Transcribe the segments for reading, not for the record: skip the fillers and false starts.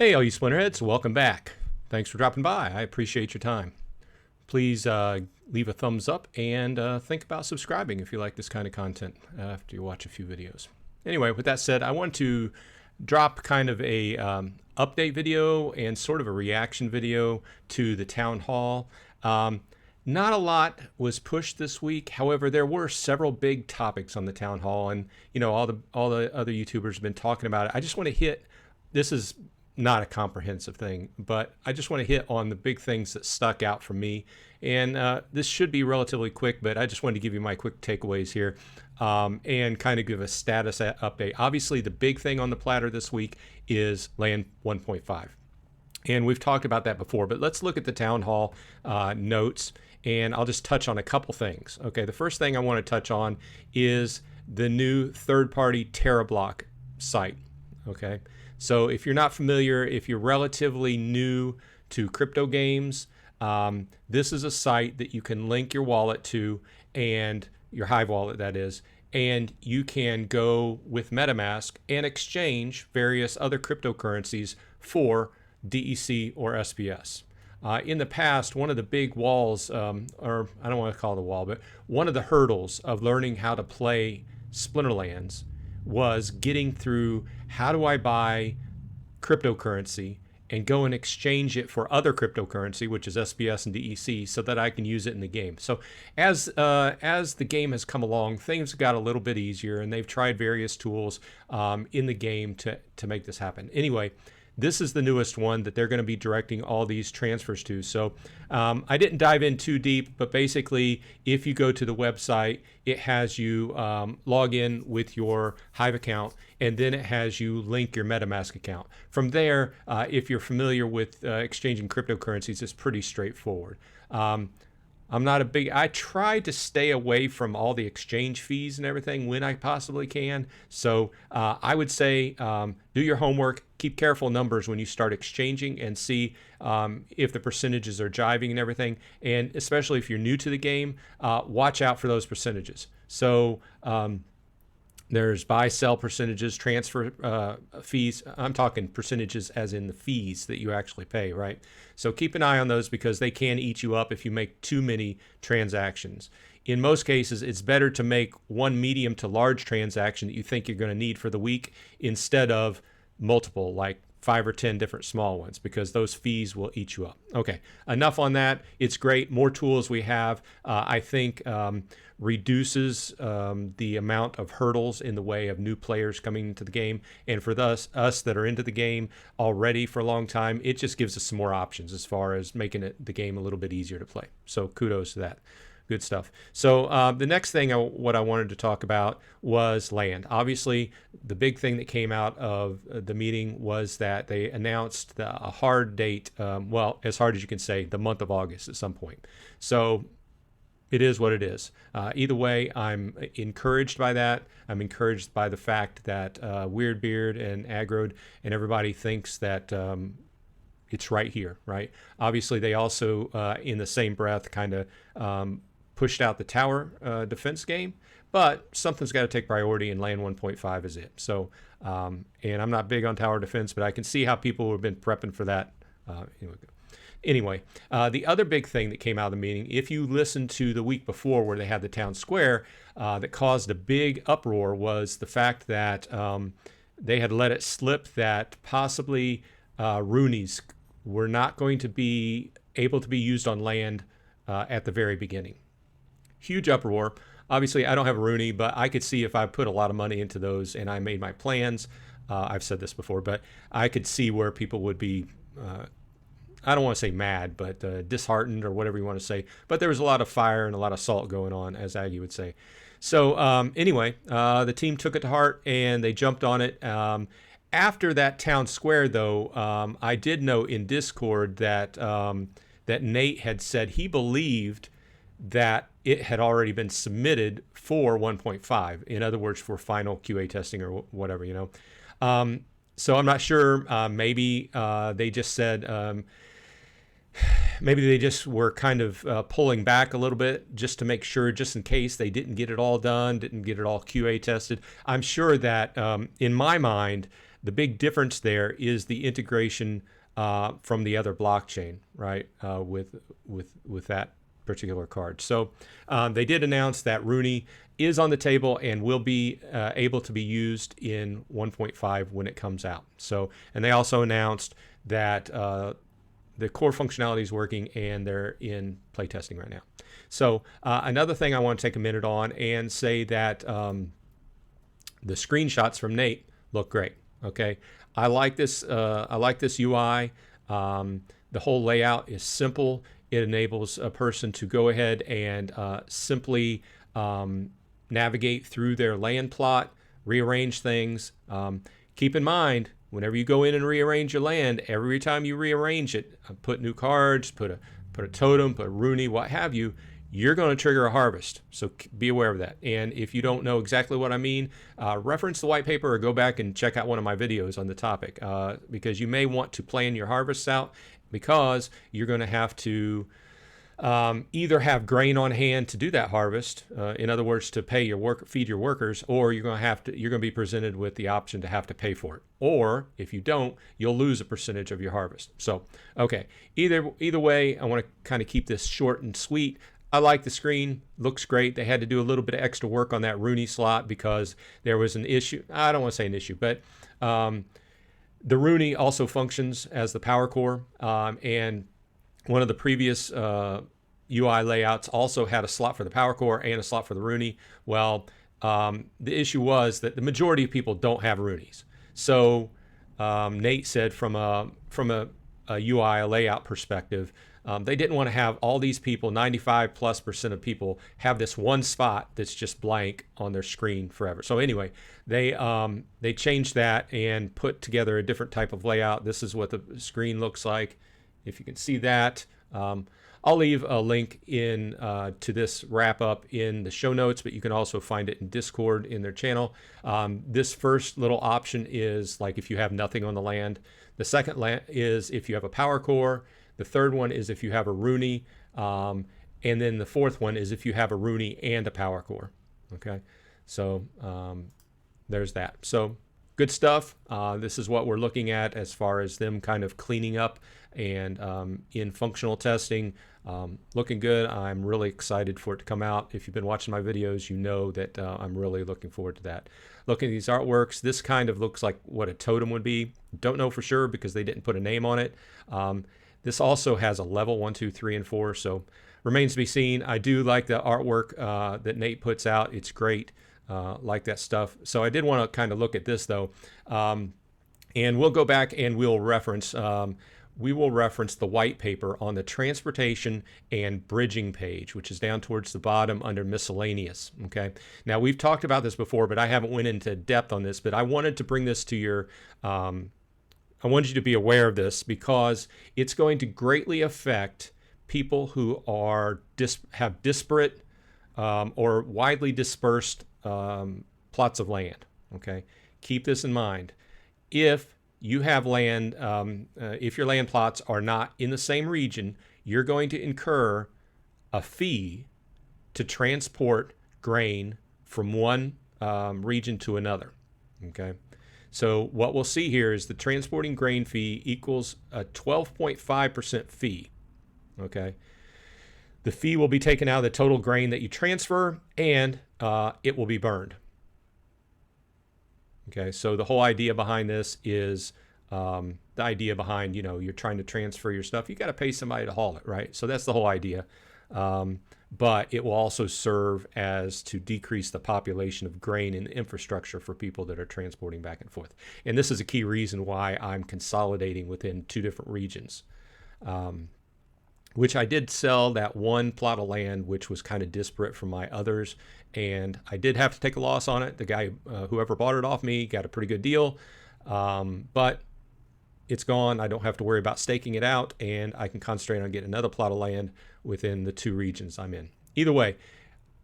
Hey, all you Splinterheads, welcome back. Thanks for dropping by. I appreciate your time. Please leave a thumbs up and think about subscribing if you like this kind of content after you watch a few videos. Anyway, with that said, I want to drop kind of a update video and sort of a reaction video to the town hall. Not a lot was pushed this week. However, there were several big topics on the town hall, and you know all the other YouTubers have been talking about it. I just want to hit. This is not a comprehensive thing, but I just want to hit on the big things that stuck out for me. And this should be relatively quick, but I just wanted to give you my quick takeaways here and kind of give a status update. Obviously, the big thing on the platter this week is Land 1.5. And we've talked about that before, but let's look at the town hall notes, and I'll just touch on a couple things. Okay, the first thing I want to touch on is the new third-party TerraBlock site. Okay, so if you're not familiar, if you're relatively new to crypto games, this is a site that you can link your wallet to, and your Hive wallet that is, and you can go with MetaMask and exchange various other cryptocurrencies for DEC or SPS. In the past, one of the big walls, or I don't want to call it a wall, but one of the hurdles of learning how to play Splinterlands was getting through how do I buy cryptocurrency and go and exchange it for other cryptocurrency, which is SPS and DEC, so that I can use it in the game. So as the game has come along, things got a little bit easier, and they've tried various tools in the game to make this happen. Anyway, this is the newest one that they're going to be directing all these transfers to. So I didn't dive in too deep, but basically, if you go to the website, it has you log in with your Hive account, and then it has you link your MetaMask account. From there, if you're familiar with exchanging cryptocurrencies, it's pretty straightforward. I try to stay away from all the exchange fees and everything when I possibly can. So I would say do your homework, keep careful numbers when you start exchanging, and see if the percentages are jiving and everything. And especially if you're new to the game, watch out for those percentages. So there's buy, sell percentages, transfer fees. I'm talking percentages as in the fees that you actually pay, right? So keep an eye on those because they can eat you up if you make too many transactions. In most cases, it's better to make one medium to large transaction that you think you're going to need for the week instead of multiple, like 5 or 10 different small ones, because those fees will eat you up. Okay, enough on that. It's great. More tools we have, I think, reduces the amount of hurdles in the way of new players coming into the game. And for us that are into the game already for a long time, it just gives us some more options as far as making the game a little bit easier to play. So kudos to that. Good stuff. So the next thing what I wanted to talk about was land. Obviously, the big thing that came out of the meeting was that they announced a hard date, well, as hard as you can say, the month of August at some point. So it is what it is. Either way, I'm encouraged by that. I'm encouraged by the fact that Weirdbeard and Aggroed and everybody thinks that it's right here, right? Obviously, they also, in the same breath, kind of pushed out the tower defense game, but something's got to take priority, and Land 1.5 is it. So, and I'm not big on tower defense, but I can see how people have been prepping for that. Anyway, the other big thing that came out of the meeting, if you listened to the week before where they had the town square, that caused a big uproar was the fact that they had let it slip that possibly Roonies were not going to be able to be used on land at the very beginning. Huge uproar. Obviously, I don't have a Rooney, but I could see if I put a lot of money into those and I made my plans. I've said this before, but I could see where people would be, I don't want to say mad, but disheartened or whatever you want to say. But there was a lot of fire and a lot of salt going on, as Aggie would say. So anyway, the team took it to heart and they jumped on it. After that town square, though, I did know in Discord that that Nate had said he believed that it had already been submitted for 1.5. In other words, for final QA testing or whatever, you know. So I'm not sure. Maybe they just said, maybe they just were kind of pulling back a little bit just to make sure, just in case they didn't get it all done, didn't get it all QA tested. I'm sure that in my mind, The big difference there is the integration from the other blockchain, right? With that particular card. So they did announce that Rooney is on the table and will be able to be used in 1.5 when it comes out. So, and they also announced that the core functionality is working and they're in playtesting right now. So another thing I want to take a minute on and say that the screenshots from Nate look great. Okay, I like this. I like this UI. The whole layout is simple. It enables a person to go ahead and simply navigate through their land plot, rearrange things. Keep in mind, whenever you go in and rearrange your land, every time you rearrange it, put new cards, put a totem, put a Rooney, what have you, you're going to trigger a harvest. So be aware of that. And if you don't know exactly what I mean, reference the white paper or go back and check out one of my videos on the topic, because you may want to plan your harvests out, because you're going to have to either have grain on hand to do that harvest, in other words, to pay your feed your workers, or you're going to be presented with the option to have to pay for it. Or if you don't, you'll lose a percentage of your harvest. So, okay, either way, I want to kind of keep this short and sweet. I like the screen, looks great. They had to do a little bit of extra work on that Rooney slot because there was an issue. I don't want to say an issue, but the Rooney also functions as the power core, and one of the previous UI layouts also had a slot for the power core and a slot for the Rooney. Well, the issue was that the majority of people don't have Roonies. So Nate said from a UI layout perspective, they didn't want to have all these people, 95+% of people, have this one spot that's just blank on their screen forever. So anyway, they changed that and put together a different type of layout. This is what the screen looks like. If you can see that, I'll leave a link in to this wrap up in the show notes, but you can also find it in Discord in their channel. This first little option is like if you have nothing on the land. The second is if you have a power core. The third one is if you have a Rooney. And then the fourth one is if you have a Rooney and a power core. Okay, so there's that. So good stuff. This is what we're looking at as far as them kind of cleaning up and in functional testing. Looking good. I'm really excited for it to come out. If you've been watching my videos, you know that I'm really looking forward to that. Looking at these artworks, this kind of looks like what a totem would be. Don't know for sure because they didn't put a name on it. This also has a level 1, 2, 3, and 4, so remains to be seen. I do like the artwork that Nate puts out. It's great. Like that stuff. So I did want to kind of look at this though, and we'll go back and we'll reference the white paper on the transportation and bridging page, which is down towards the bottom under miscellaneous. Okay. Now we've talked about this before, but I haven't went into depth on this, but I wanted to bring this to your, I wanted you to be aware of this because it's going to greatly affect people who are have disparate or widely dispersed plots of land. Okay, keep this in mind. If you have land, if your land plots are not in the same region, you're going to incur a fee to transport grain from one region to another. Okay, so what we'll see here is the transporting grain fee equals a 12.5% fee. Okay. The fee will be taken out of the total grain that you transfer, and it will be burned. Okay, so the whole idea behind this is the idea behind, you're trying to transfer your stuff. You got to pay somebody to haul it, right? So that's the whole idea. But it will also serve as to decrease the population of grain and infrastructure for people that are transporting back and forth. And this is a key reason why I'm consolidating within 2 different regions. Which I did sell that one plot of land, which was kind of disparate from my others. And I did have to take a loss on it. The guy, whoever bought it off me, got a pretty good deal. But it's gone. I don't have to worry about staking it out. And I can concentrate on getting another plot of land within the 2 regions I'm in. Either way,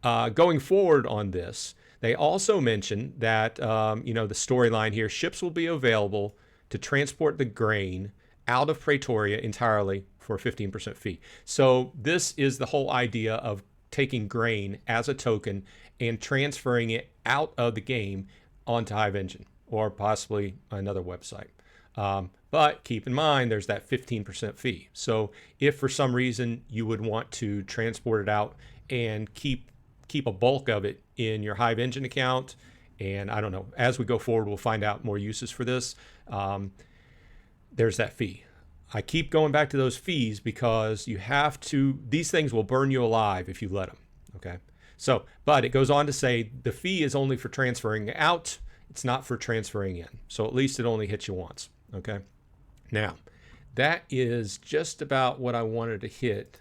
going forward on this, they also mentioned that, the storyline here, ships will be available to transport the grain out of Praetoria entirely for a 15% fee. So this is the whole idea of taking grain as a token and transferring it out of the game onto Hive Engine. or possibly another website. But keep in mind, there's that 15% fee. So if for some reason you would want to transport it out and keep a bulk of it in your Hive Engine account, and I don't know, as we go forward, we'll find out more uses for this. There's that fee. I keep going back to those fees because you have to, these things will burn you alive if you let them. Okay. So, but it goes on to say the fee is only for transferring out. It's not for transferring in. So at least it only hits you once. Okay. Now, that is just about what I wanted to hit.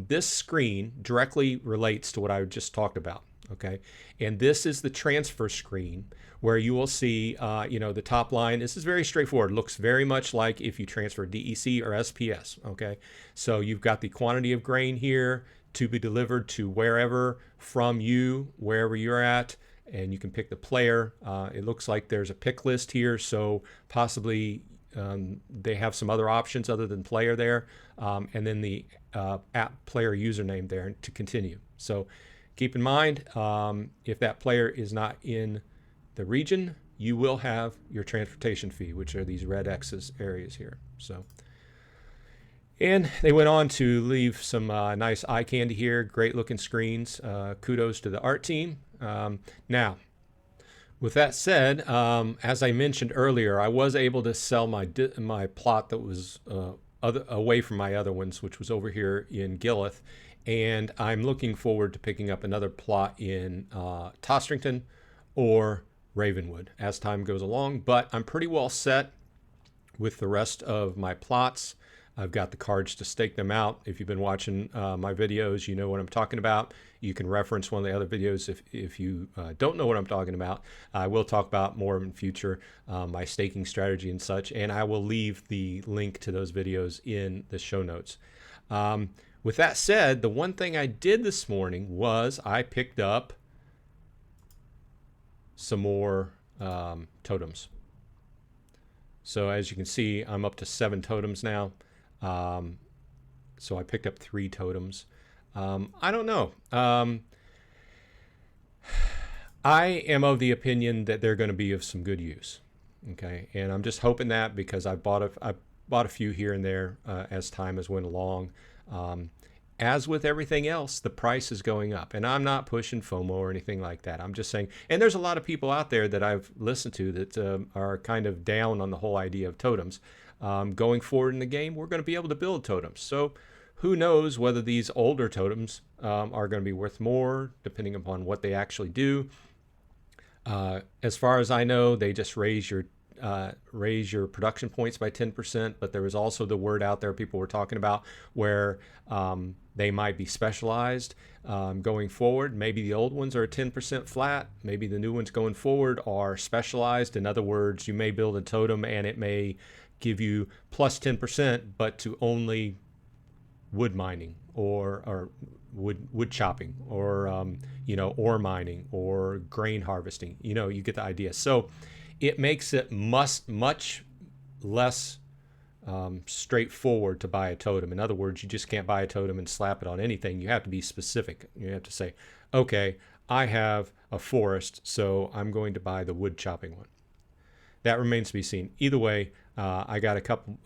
This screen directly relates to what I just talked about. Okay. And this is the transfer screen where you will see, the top line. This is very straightforward. It looks very much like if you transfer DEC or SPS. Okay. So you've got the quantity of grain here to be delivered to wherever from you, wherever you're at, and you can pick the player. It looks like there's a pick list here, so possibly they have some other options other than player there, and then the app player username there to continue. So keep in mind, if that player is not in the region, you will have your transportation fee, which are these red X's areas here. So. And they went on to leave some nice eye candy here, great looking screens. Kudos to the art team. Now, with that said, as I mentioned earlier, I was able to sell my plot that was away from my other ones, which was over here in Gillith. And I'm looking forward to picking up another plot in Tostrington or Ravenwood as time goes along. But I'm pretty well set with the rest of my plots. I've got the cards to stake them out. If you've been watching my videos, you know what I'm talking about. You can reference one of the other videos if you don't know what I'm talking about. I will talk about more in future, my staking strategy and such, and I will leave the link to those videos in the show notes. With that said, the one thing I did this morning was I picked up some more totems. So as you can see, I'm up to 7 totems now. So I picked up 3 totems. I don't know. I am of the opinion that they're going to be of some good use. Okay. And I'm just hoping that because I bought a few here and there as time has went along. As with everything else, the price is going up, and I'm not pushing FOMO or anything like that. I'm just saying, and there's a lot of people out there that I've listened to that are kind of down on the whole idea of totems. Going forward in the game, we're going to be able to build totems. So who knows whether these older totems are going to be worth more, depending upon what they actually do. As far as I know, they just raise your production points by 10%, but there was also the word out there people were talking about where they might be specialized going forward. Maybe the old ones are 10% flat. Maybe the new ones going forward are specialized. In other words, you may build a totem and it may give you plus 10%, but to only wood mining or wood chopping or ore mining or grain harvesting. You get the idea. So it makes it much less straightforward to buy a totem. In other words, you just can't buy a totem and slap it on anything. You have to be specific. You have to say, okay, I have a forest, so I'm going to buy the wood chopping one. That remains to be seen. Either way, I got a couple,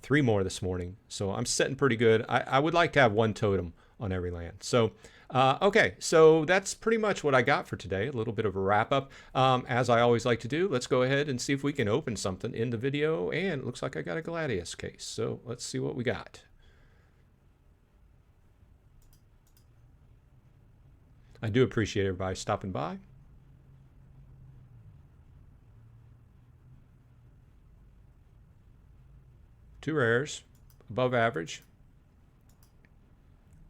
3 more this morning, so I'm sitting pretty good. I would like to have 1 totem on every land. So, okay, so that's pretty much what I got for today. A little bit of a wrap up. As I always like to do, let's go ahead and see if we can open something in the video. And it looks like I got a Gladius case. So let's see what we got. I do appreciate everybody stopping by. Two rares, above average,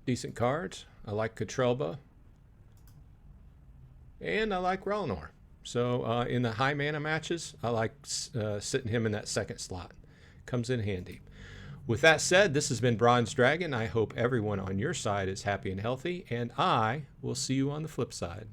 decent cards. I like Catrelba, and I like Relinor. So in the high mana matches, I like sitting him in that second slot. Comes in handy. With that said, this has been Bronze Dragon. I hope everyone on your side is happy and healthy, and I will see you on the flip side.